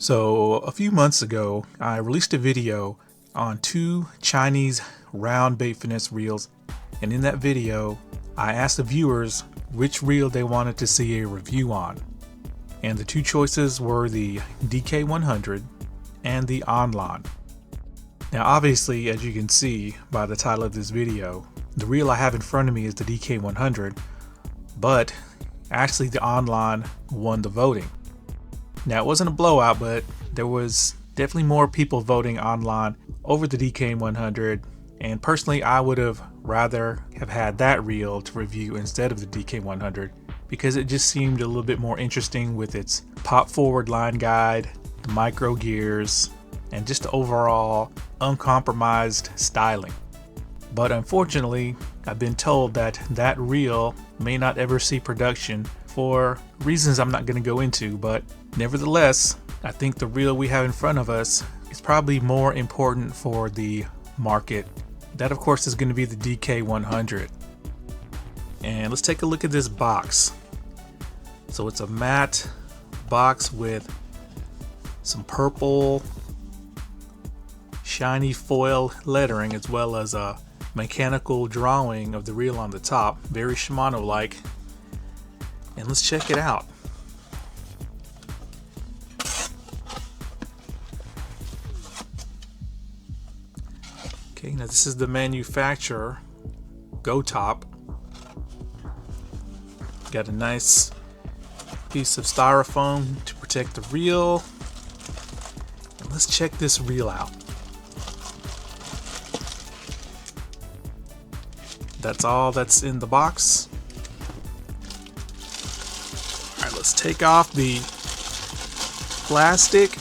So a few months ago, I released a video on 2 Chinese round bait finesse reels, and in that video, I asked the viewers which reel they wanted to see a review on. And the 2 choices were the DK100 and the Onlon. Now obviously, as you can see by the title of this video, the reel I have in front of me is the DK100, but actually the Onlon won the voting. Now it wasn't a blowout, but there was definitely more people voting Onlon over the DK100, and personally I would have rather have had that reel to review instead of the DK100 because it just seemed a little bit more interesting with its pop forward line guide, the micro gears, and just the overall uncompromised styling. But unfortunately, I've been told that that reel may not ever see production for reasons I'm not going to go into, but nevertheless, I think the reel we have in front of us is probably more important for the market. That of course is going to be the DK100. And let's take a look at this box. So it's a matte box with some purple shiny foil lettering as well as a mechanical drawing of the reel on the top, very Shimano like. And let's check it out. Okay, now this is the manufacturer, Go Top. Got a nice piece of styrofoam to protect the reel. And let's check this reel out. That's all that's in the box. All right, let's take off the plastic.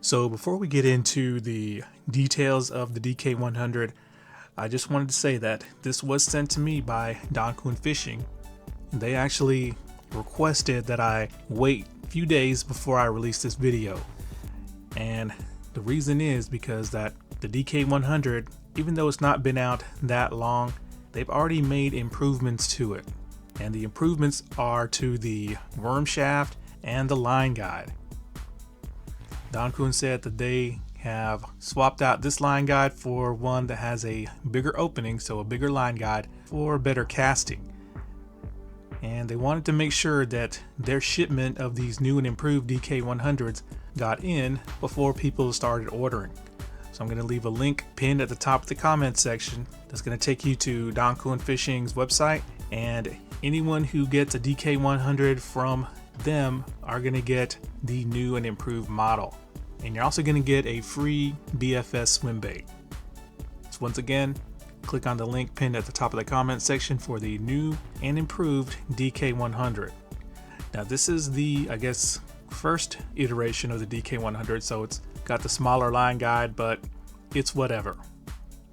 So before we get into the details of the DK100, I just wanted to say that this was sent to me by Dankun Fishing. They actually requested that I wait a few days before I release this video. And the reason is because that the DK100, even though it's not been out that long, they've already made improvements to it. And the improvements are to the worm shaft and the line guide. Dankun said that they have swapped out this line guide for one that has a bigger opening, so a bigger line guide for better casting. And they wanted to make sure that their shipment of these new and improved DK100s got in before people started ordering. So I'm going to leave a link pinned at the top of the comment section that's going to take you to Dankun Fishing's website, and anyone who gets a DK100 from them are going to get the new and improved model, and you're also going to get a free BFS swim bait. So once again, click on the link pinned at the top of the comment section for the new and improved DK100. Now this is the, I guess, first iteration of the DK100, so it's got the smaller line guide, but it's whatever.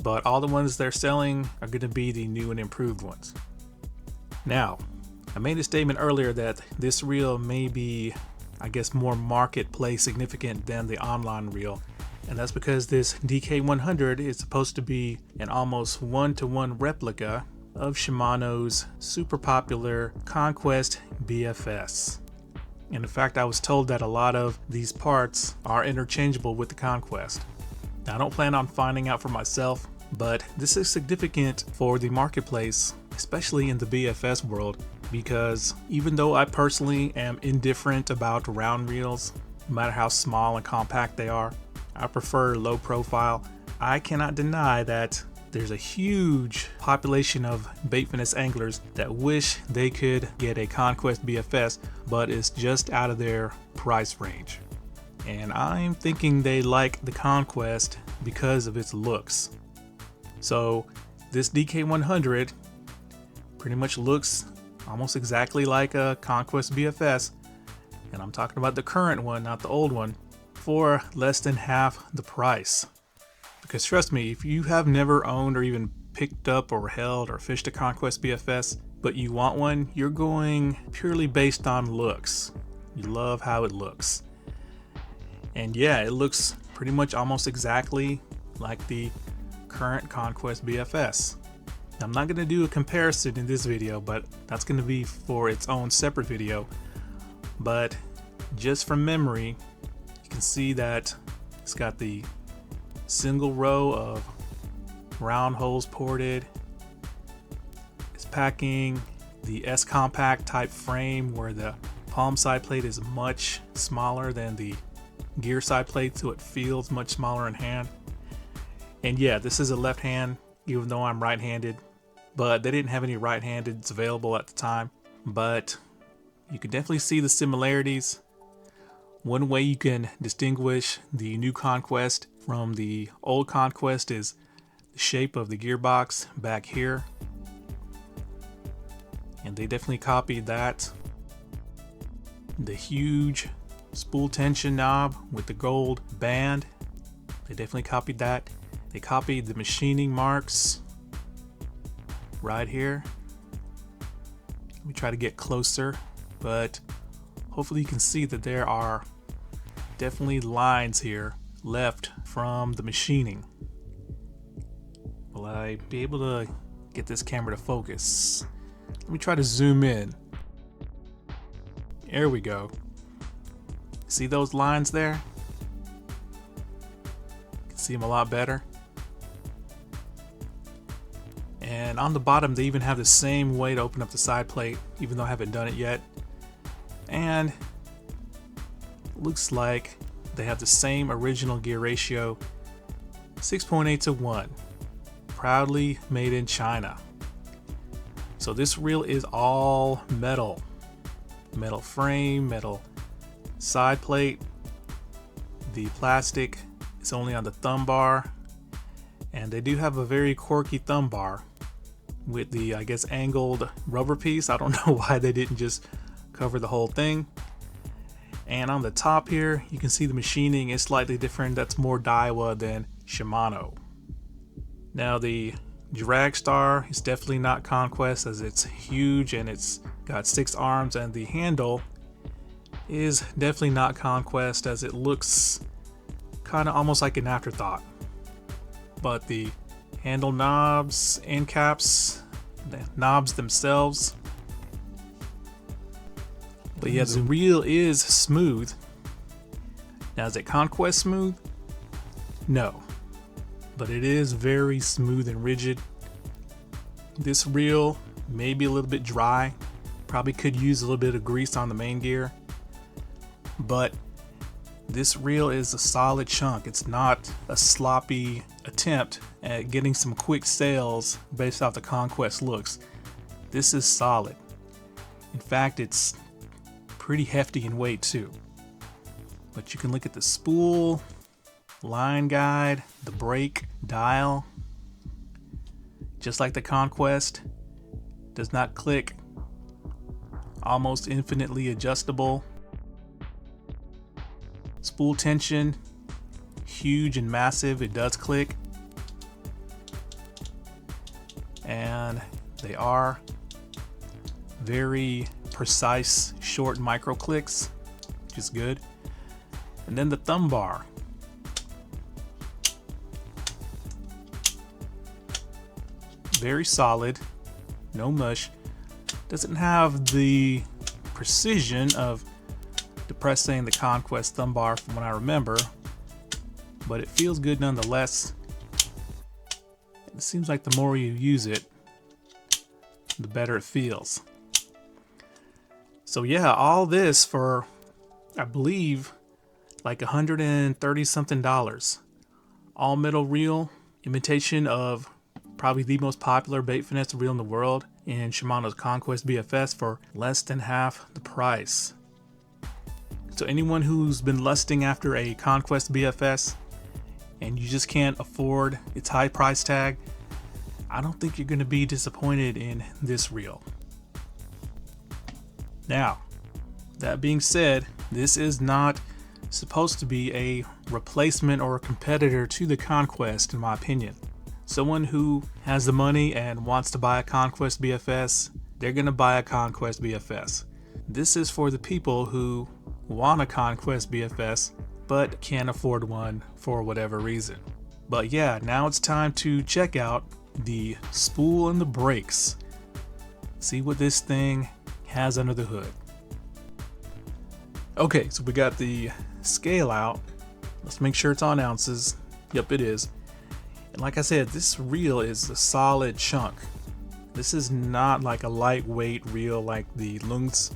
But all the ones they're selling are going to be the new and improved ones. Now, I made a statement earlier that this reel may be, I guess, more marketplace significant than the Onlon reel, and that's because this DK100 is supposed to be an almost one-to-one replica of Shimano's super popular Conquest BFS. And in fact, I was told that a lot of these parts are interchangeable with the Conquest. Now, I don't plan on finding out for myself, but this is significant for the marketplace, especially in the BFS world, because even though I personally am indifferent about round reels, no matter how small and compact they are, I prefer low profile, I cannot deny that there's a huge population of bait finesse anglers that wish they could get a Conquest BFS, but it's just out of their price range. And I'm thinking they like the Conquest because of its looks. So this DK100 pretty much looks almost exactly like a Conquest BFS, and I'm talking about the current one, not the old one, for less than half the price. Because trust me, if you have never owned or even picked up or held or fished a Conquest BFS, but you want one, you're going purely based on looks. You love how it looks. And yeah, it looks pretty much almost exactly like the current Conquest BFS. I'm not going to do a comparison in this video, but that's going to be for its own separate video. But just from memory, you can see that it's got the single row of round holes ported. It's packing the S compact type frame where the palm side plate is much smaller than the gear side plate, so it feels much smaller in hand. And yeah, this is a left hand, even though I'm right-handed, but they didn't have any right-handeds available at the time. But you can definitely see the similarities. One way you can distinguish the new Conquest from the old Conquest is the shape of the gearbox back here. And they definitely copied that. The huge spool tension knob with the gold band, they definitely copied that. They copied the machining marks right here. Let me try to get closer, but hopefully you can see that there are definitely lines here left from the machining. Will I be able to get this camera to focus? Let me try to zoom in. There we go. See those lines there? You can see them a lot better. And on the bottom, they even have the same way to open up the side plate, even though I haven't done it yet. And it looks like they have the same original gear ratio, 6.8 to 1. Proudly made in China. So this reel is all metal. Metal frame, metal side plate. The plastic is only on the thumb bar. And they do have a very quirky thumb bar with the, I guess, angled rubber piece. I don't know why they didn't just cover the whole thing. And on the top here, you can see the machining is slightly different. That's more DAIWA than Shimano. Now the drag star is definitely not Conquest, as it's huge and it's got 6 arms, and the handle is definitely not Conquest, as it looks kind of almost like an afterthought. But the handle knobs, end caps, the knobs themselves. But yeah, the reel is smooth. Now, is it Conquest smooth? No. But it is very smooth and rigid. This reel may be a little bit dry. Probably could use a little bit of grease on the main gear. But this reel is a solid chunk. It's not a sloppy attempt at getting some quick sales based off the Conquest looks. This is solid. In fact, it's pretty hefty in weight too. But you can look at the spool, line guide, the brake dial. Just like the Conquest, does not click. Almost infinitely adjustable. Spool tension, huge and massive. It does click. And they are very precise, short micro clicks, which is good. And then the thumb bar. Very solid, no mush. Doesn't have the precision of depressing the Conquest thumb bar from what I remember, but it feels good nonetheless. It seems like the more you use it, the better it feels. So yeah, all this for, I believe, like $130 something. All metal reel, imitation of probably the most popular bait finesse reel in the world, in Shimano's Conquest BFS for less than half the price. So anyone who's been lusting after a Conquest BFS and you just can't afford its high price tag, I don't think you're going to be disappointed in this reel. Now, that being said, this is not supposed to be a replacement or a competitor to the Conquest, in my opinion. Someone who has the money and wants to buy a Conquest BFS, they're going to buy a Conquest BFS. This is for the people who want a Conquest BFS but can't afford one for whatever reason. But yeah, now it's time to check out the spool and the brakes. See what this thing has under the hood. Okay, so we got the scale out. Let's make sure it's on ounces. Yep, it is. And like I said, this reel is a solid chunk. This is not like a lightweight reel like the LEWS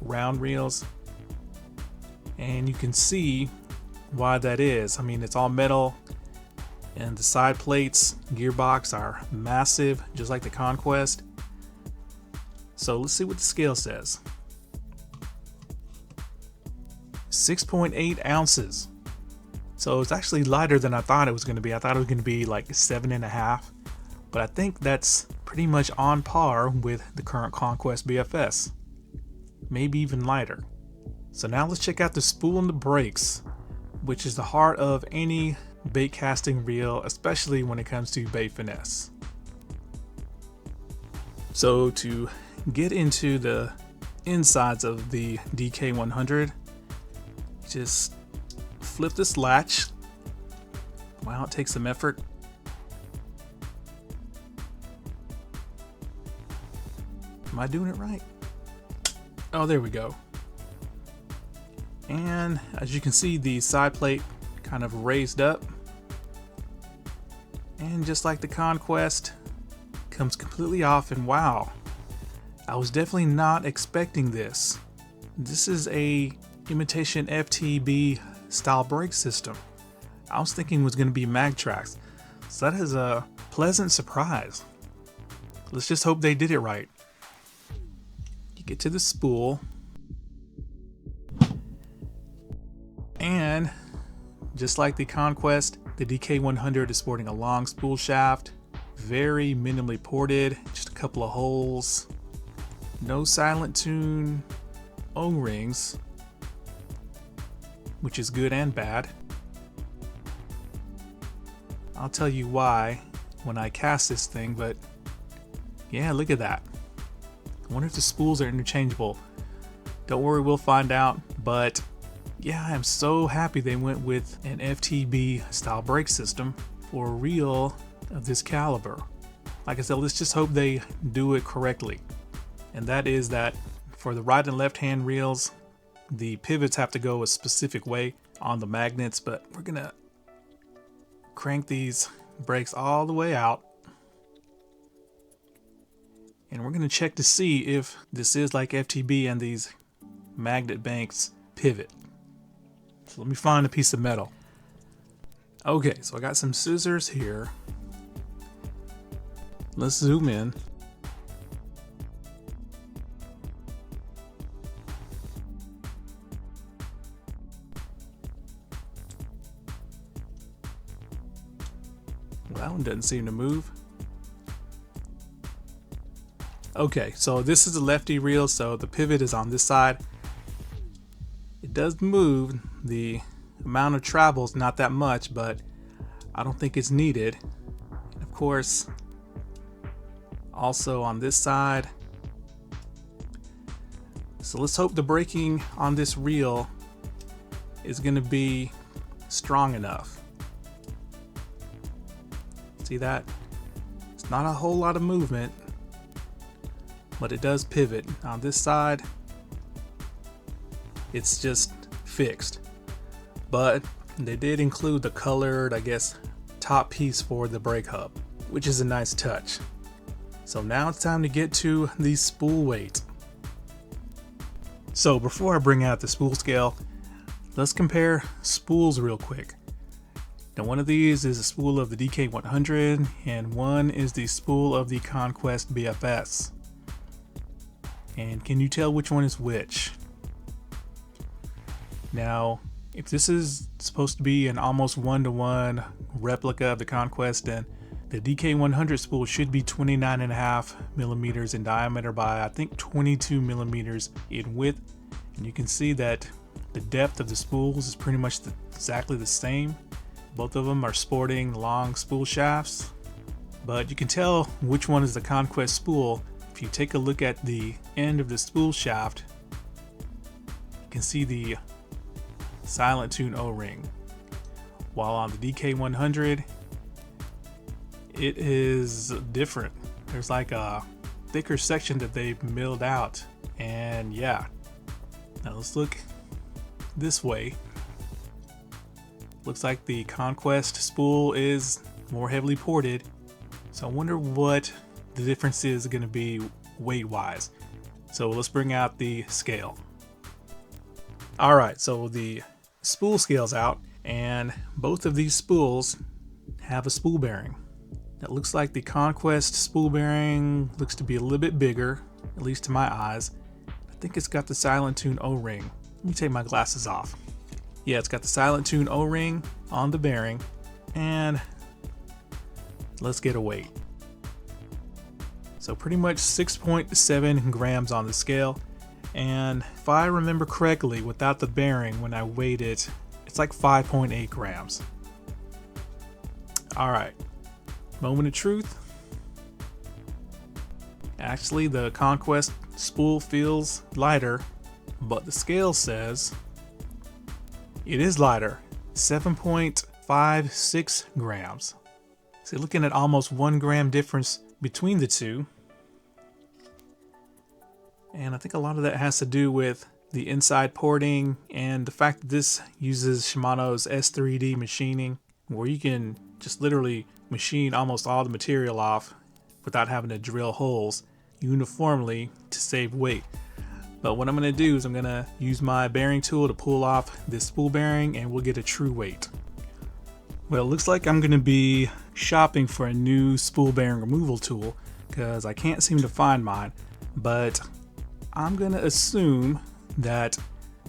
round reels. And you can see why that is. I mean, it's all metal, and the side plates, gearbox are massive, just like the Conquest. So let's see what the scale says. 6.8 ounces. So it's actually lighter than I thought it was going to be. I thought it was going to be like 7.5, but I think that's pretty much on par with the current Conquest BFS, maybe even lighter. So now let's check out the spool and the brakes, which is the heart of any bait casting reel, especially when it comes to bait finesse. So to get into the insides of the DK100, just flip this latch. Wow, it takes some effort. Am I doing it right? Oh, there we go. And as you can see, the side plate kind of raised up. And just like the Conquest, comes completely off, and wow, I was definitely not expecting this. This is a imitation FTB style brake system. I was thinking it was going to be mag tracks, so that is a pleasant surprise. Let's just hope they did it right. You get to the spool, and just like the Conquest, the DK100 is sporting a long spool shaft, very minimally ported, just a couple of holes, no silent tune O-rings, which is good and bad. I'll tell you why when I cast this thing, but yeah, look at that. I wonder if the spools are interchangeable. Don't worry, we'll find out, but yeah, I am so happy they went with an FTB style brake system for a reel of this caliber. Like I said, let's just hope they do it correctly. And that is that for the right and left hand reels, the pivots have to go a specific way on the magnets, but we're gonna crank these brakes all the way out. And we're gonna check to see if this is like FTB and these magnet banks pivot. So let me find a piece of metal. Okay, so I got some scissors here. Let's zoom in. Well, that one doesn't seem to move. Okay, so this is a lefty reel, so the pivot is on this side. It does move. The amount of travel is not that much, but I don't think it's needed. And of course, also on this side. So let's hope the braking on this reel is going to be strong enough. See that? It's not a whole lot of movement, but it does pivot. On this side, it's just fixed. But they did include the colored, I guess, top piece for the brake hub, which is a nice touch. So now it's time to get to the spool weight. So before I bring out the spool scale, let's compare spools real quick. Now one of these is a spool of the DK100 and one is the spool of the Conquest BFS. And can you tell which one is which? Now, if this is supposed to be an almost one-to-one replica of the Conquest, then the DK100 spool should be 29.5 millimeters in diameter by I think 22 millimeters in width. And you can see that the depth of the spools is pretty much exactly the same. Both of them are sporting long spool shafts, but you can tell which one is the Conquest spool if you take a look at the end of the spool shaft. You can see the silent tune O-ring, while on the DK100 it is different. There's like a thicker section that they've milled out, and yeah. Now let's look this way. Looks like the Conquest spool is more heavily ported, so I wonder what the difference is going to be weight wise. So let's bring out the scale. Alright, so the spool scale's out, and both of these spools have a spool bearing. It looks like the Conquest spool bearing looks to be a little bit bigger, at least to my eyes. I think it's got the silent tune O-ring. Let me take my glasses off. Yeah, it's got the silent tune O-ring on the bearing, and let's get a weight. So pretty much 6.7 grams on the scale, and if I remember correctly, without the bearing, when I weighed it, it's like 5.8 grams. Alright, moment of truth. Actually, the Conquest spool feels lighter, but the scale says it is lighter, 7.56 grams. So looking at almost 1 gram difference between the two. And I think a lot of that has to do with the inside porting and the fact that this uses Shimano's S3D machining, where you can just literally machine almost all the material off without having to drill holes uniformly to save weight. But what I'm going to do is I'm going to use my bearing tool to pull off this spool bearing, and we'll get a true weight. Well, it looks like I'm going to be shopping for a new spool bearing removal tool because I can't seem to find mine, but I'm going to assume that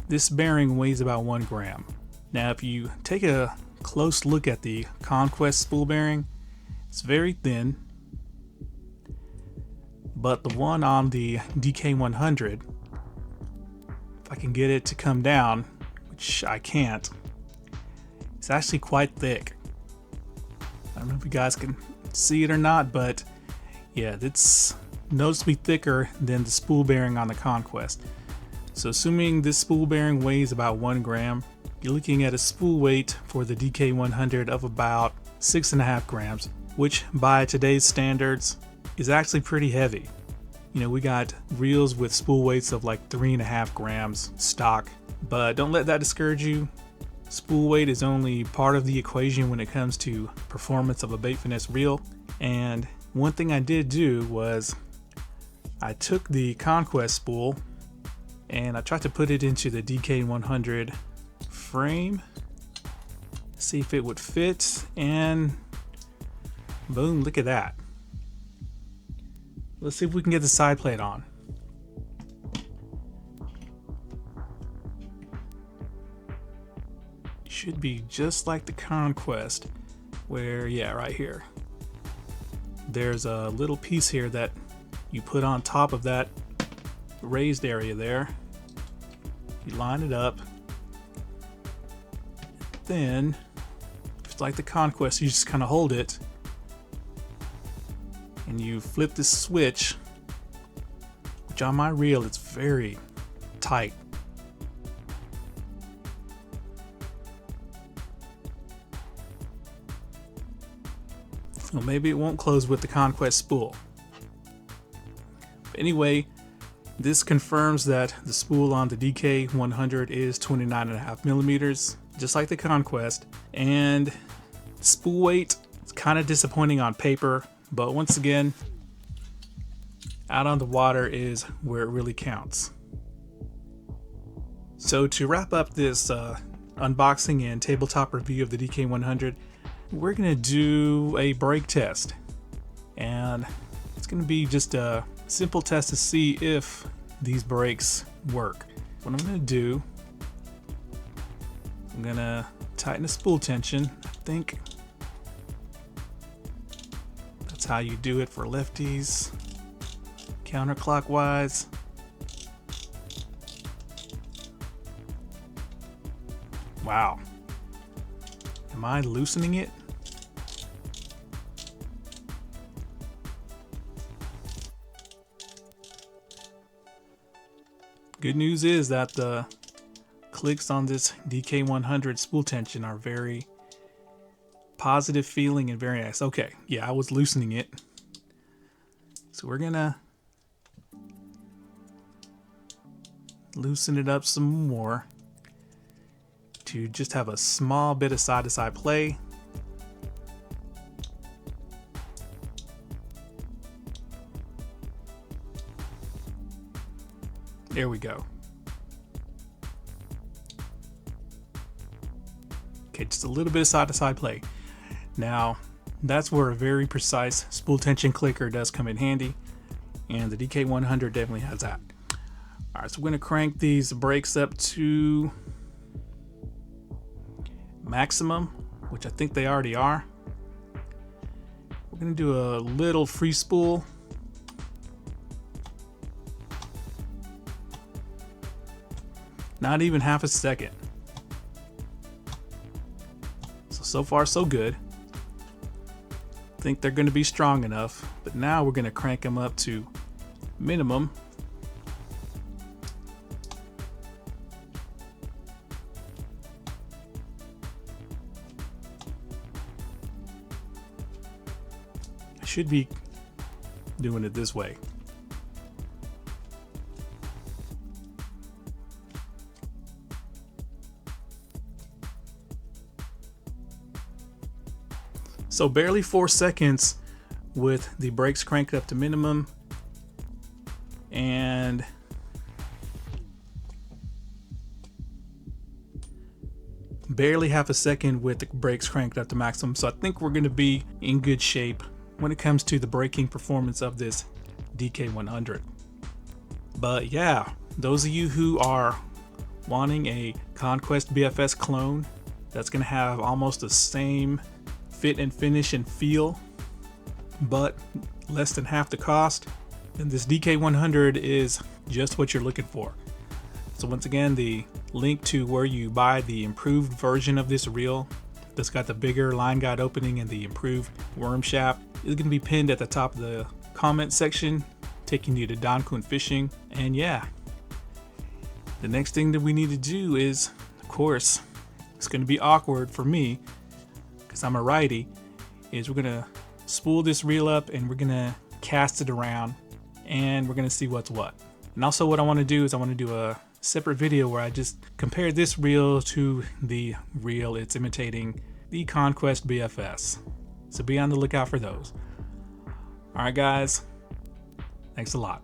this bearing weighs about 1 gram. Now, if you take a close look at the Conquest spool bearing, it's very thin, but the one on the DK100, if I can get it to come down, which I can't, it's actually quite thick. I don't know if you guys can see it or not, but yeah, it's noticeably thicker than the spool bearing on the Conquest. So assuming this spool bearing weighs about 1 gram, you're looking at a spool weight for the DK100 of about 6.5 grams, which by today's standards is actually pretty heavy. You know, we got reels with spool weights of like 3.5 grams stock, but don't let that discourage you. Spool weight is only part of the equation when it comes to performance of a bait finesse reel. And one thing I did do was I took the Conquest spool and I tried to put it into the DK100 frame, see if it would fit, and boom, look at that. Let's see if we can get the side plate on. Should be just like the Conquest, where, yeah, right here. There's a little piece here that you put on top of that raised area there. You line it up. Then, just like the Conquest, you just kind of hold it and you flip this switch, which on my reel it's very tight. Well, maybe it won't close with the Conquest spool. But anyway, this confirms that the spool on the DK100 is 29.5 millimeters, just like the Conquest. And spool weight is kind of disappointing on paper, but once again, out on the water is where it really counts. So to wrap up this unboxing and tabletop review of the DK100, we're gonna do a brake test, and it's gonna be just a simple test to see if these brakes work. What I'm gonna do, I'm gonna tighten the spool tension. I think that's how you do it for lefties, counterclockwise. Wow. Am I loosening it? Good news is that the clicks on this DK100 spool tension are very positive feeling and very nice. Okay, yeah, I was loosening it. So we're gonna loosen it up some more to just have a small bit of side-to-side play. There we go. Okay, just a little bit of side-to-side play. Now, that's where a very precise spool tension clicker does come in handy, and the DK100 definitely has that. All right, so we're gonna crank these brakes up to maximum, which I think they already are. We're gonna do a little free spool. Not even half a second. So far so good. Think they're gonna be strong enough, but now we're gonna crank them up to minimum. I should be doing it this way. So barely 4 seconds with the brakes cranked up to minimum, and barely half a second with the brakes cranked up to maximum. So I think we're going to be in good shape when it comes to the braking performance of this DK100. But yeah, those of you who are wanting a Conquest BFS clone that's going to have almost the same fit and finish and feel, but less than half the cost, then this DK100 is just what you're looking for. So once again, the link to where you buy the improved version of this reel that's got the bigger line guide opening and the improved worm shaft is going to be pinned at the top of the comment section, taking you to Don Kuhn Fishing. And yeah, the next thing that we need to do is, of course, it's going to be awkward for me because I'm a righty, is we're gonna spool this reel up and we're gonna cast it around and we're gonna see what's what. And also what I want to do is I want to do a separate video where I just compare this reel to the reel it's imitating, the Conquest BFS. So be on the lookout for those. Alright guys, thanks a lot.